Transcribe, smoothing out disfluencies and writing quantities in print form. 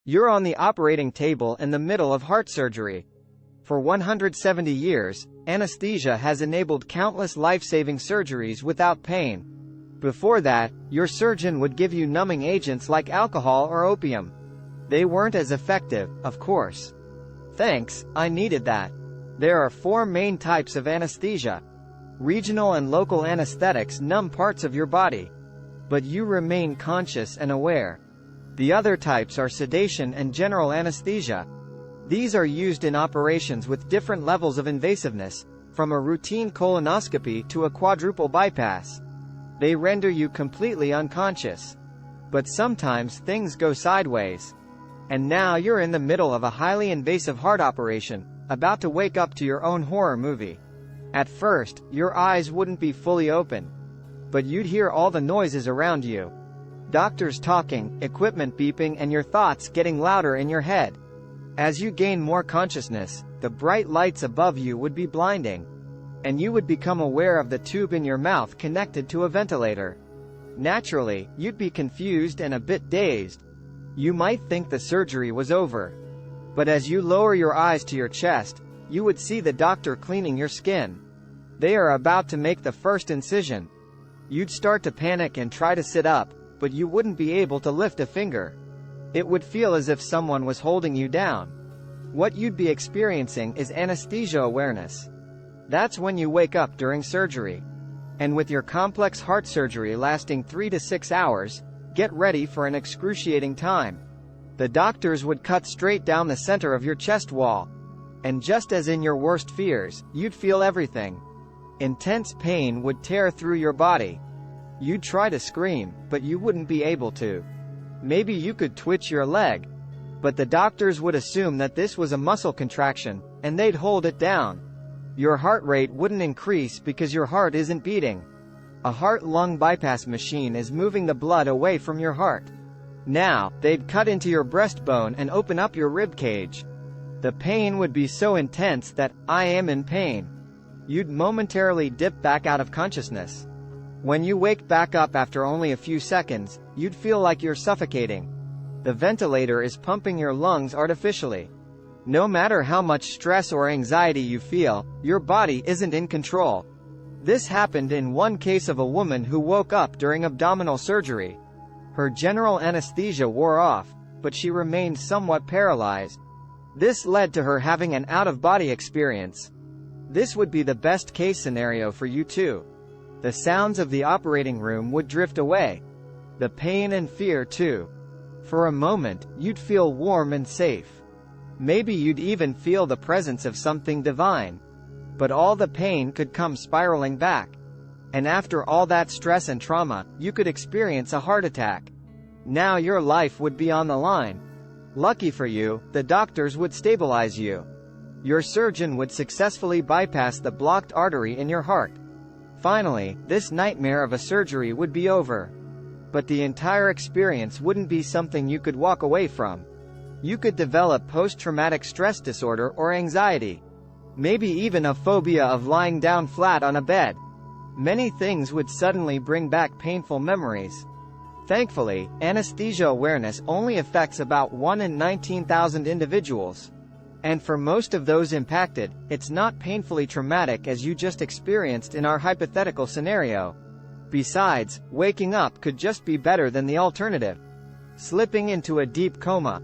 You're on the operating table in the middle of heart surgery. For 170 years, anesthesia has enabled countless life-saving surgeries without pain. Before that, your surgeon would give you numbing agents like alcohol or opium. They weren't as effective, of course. Thanks, I needed that. There are 4 main types of anesthesia. Regional and local anesthetics numb parts of your body, but you remain conscious and aware. The other types are sedation and general anesthesia. These are used in operations with different levels of invasiveness, from a routine colonoscopy to a quadruple bypass. They render you completely unconscious. But sometimes things go sideways. And now you're in the middle of a highly invasive heart operation, about to wake up to your own horror movie. At first, your eyes wouldn't be fully open, but you'd hear all the noises around you. Doctors talking, equipment beeping, and your thoughts getting louder in your head. As you gain more consciousness, the bright lights above you would be blinding, and you would become aware of the tube in your mouth connected to a ventilator. Naturally, you'd be confused and a bit dazed. You might think the surgery was over. But as you lower your eyes to your chest, you would see the doctor cleaning your skin. They are about to make the first incision. You'd start to panic and try to sit up, but you wouldn't be able to lift a finger. It would feel as if someone was holding you down. What you'd be experiencing is anesthesia awareness. That's when you wake up during surgery. And with your complex heart surgery lasting 3 to 6 hours, get ready for an excruciating time. The doctors would cut straight down the center of your chest wall. And just as in your worst fears, you'd feel everything. Intense pain would tear through your body. You'd try to scream, but you wouldn't be able to. Maybe you could twitch your leg, but the doctors would assume that this was a muscle contraction, and they'd hold it down. Your heart rate wouldn't increase because your heart isn't beating. A heart-lung bypass machine is moving the blood away from your heart. Now, they'd cut into your breastbone and open up your rib cage. The pain would be so intense that, I am in pain. You'd momentarily dip back out of consciousness. When you wake back up after only a few seconds, you'd feel like you're suffocating. The ventilator is pumping your lungs artificially. No matter how much stress or anxiety you feel, your body isn't in control. This happened in one case of a woman who woke up during abdominal surgery. Her general anesthesia wore off, but she remained somewhat paralyzed. This led to her having an out-of-body experience. This would be the best-case scenario for you too. The sounds of the operating room would drift away. The pain and fear too. For a moment, you'd feel warm and safe. Maybe you'd even feel the presence of something divine. But all the pain could come spiraling back. And after all that stress and trauma, you could experience a heart attack. Now your life would be on the line. Lucky for you, the doctors would stabilize you. Your surgeon would successfully bypass the blocked artery in your heart. Finally, this nightmare of a surgery would be over. But the entire experience wouldn't be something you could walk away from. You could develop post-traumatic stress disorder or anxiety. Maybe even a phobia of lying down flat on a bed. Many things would suddenly bring back painful memories. Thankfully, anesthesia awareness only affects about 1 in 19,000 individuals. And for most of those impacted, it's not painfully traumatic as you just experienced in our hypothetical scenario. Besides, waking up could just be better than the alternative. Slipping into a deep coma.